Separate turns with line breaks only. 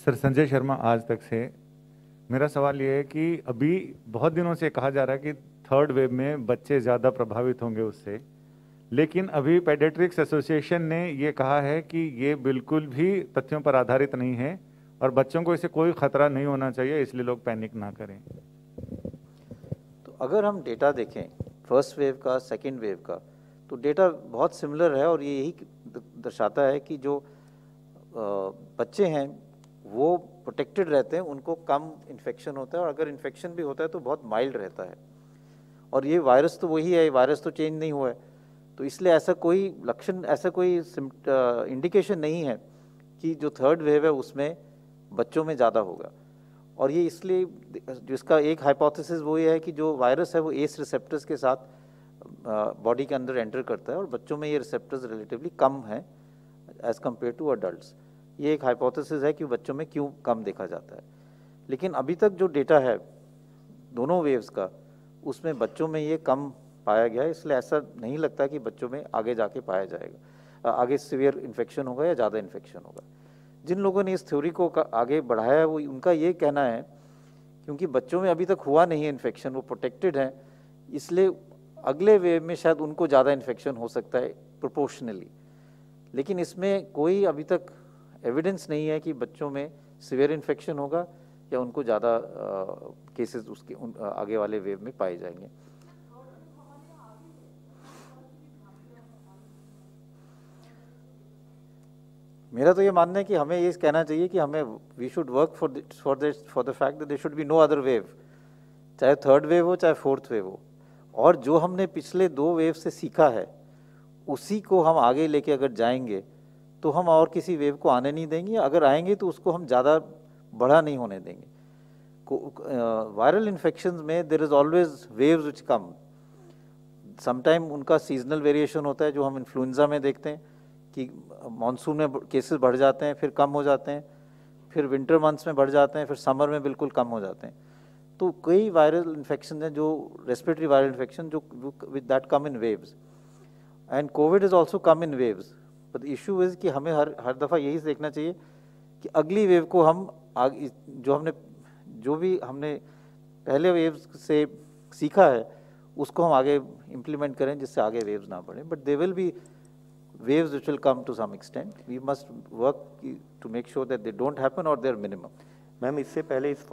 Sir, Sanjay Sharma आज तक से। मेरा सवाल ये है कि अभी बहुत दिनों से कहा जा रहा है कि थर्ड वेव में बच्चे ज़्यादा प्रभावित होंगे उससे, लेकिन अभी पेडियाट्रिक्स एसोसिएशन ने ये कहा है कि ये बिल्कुल भी तथ्यों पर आधारित नहीं है और बच्चों को इससे कोई खतरा नहीं होना चाहिए, इसलिए लोग पैनिक ना करें।
तो अगर हम डेटा देखें फर्स्ट वेव का, सेकेंड वेव का, तो डेटा बहुत सिमिलर है और ये यही दर्शाता है कि जो बच्चे हैं वो प्रोटेक्टेड रहते हैं, उनको कम इन्फेक्शन होता है और अगर इन्फेक्शन भी होता है तो बहुत माइल्ड रहता है। और ये वायरस तो वही है, वायरस तो चेंज नहीं हुआ है, तो इसलिए ऐसा कोई लक्षण, ऐसा कोई इंडिकेशन नहीं है कि जो थर्ड वेव है उसमें बच्चों में ज़्यादा होगा। और ये इसलिए, जिसका एक हाइपोथेसिस वो ये है कि जो वायरस है वो एस रिसेप्टर्स के साथ बॉडी के अंदर एंटर करता है और बच्चों में ये रिसेप्टर्स रिलेटिवली कम हैं एज़ कम्पेयर टू अडल्ट्स। ये एक हाइपोथेसिस है कि बच्चों में क्यों कम देखा जाता है। लेकिन अभी तक जो डेटा है दोनों वेव्स का, उसमें बच्चों में ये कम पाया गया है, इसलिए ऐसा नहीं लगता कि बच्चों में आगे जाके पाया जाएगा, आगे सीवियर इन्फेक्शन होगा या ज़्यादा इन्फेक्शन होगा। जिन लोगों ने इस थ्योरी को आगे बढ़ाया है वो, उनका ये कहना है क्योंकि बच्चों में अभी तक हुआ नहीं है इन्फेक्शन, वो प्रोटेक्टेड हैं, इसलिए अगले वेव में शायद उनको ज़्यादा इन्फेक्शन हो सकता है प्रोपोर्शनली। लेकिन इसमें कोई अभी तक एविडेंस नहीं है कि बच्चों में सीवियर इन्फेक्शन होगा या उनको ज़्यादा केसेस उसके आगे वाले वेव में पाए जाएंगे। मेरा तो ये मानना है कि हमें ये कहना चाहिए कि हमें we should work for the fact that there should be no other wave, चाहे थर्ड वेव हो चाहे फोर्थ वेव हो। और जो हमने पिछले 2 वेव से सीखा है उसी को हम आगे लेके अगर जाएंगे तो हम और किसी वेव को आने नहीं देंगे, अगर आएंगे तो उसको हम ज़्यादा बड़ा नहीं होने देंगे। वायरल इन्फेक्शंस में there is always waves which come, sometime उनका सीजनल वेरिएशन होता है जो हम इन्फ्लुएंजा में देखते हैं कि मानसून में केसेस बढ़ जाते हैं फिर कम हो जाते हैं, फिर विंटर मंथ्स में बढ़ जाते हैं, फिर समर में बिल्कुल कम हो जाते हैं। तो कई वायरल इन्फेक्शन हैं जो रेस्पिरेटरी वायरल इन्फेक्शन जो with that come in waves, and Covid is also come in waves. But the issue is कि हमें हर दफ़ा यही देखना चाहिए कि अगली वेव को हम आगे जो भी हमने पहले वेव से सीखा है उसको हम आगे इम्प्लीमेंट करें जिससे आगे वेव्स ना बढ़े। But they will be waves which will come to some extent. We must work to make sure that they don't happen or they're minimum.
Ma'am, इससे पहले इस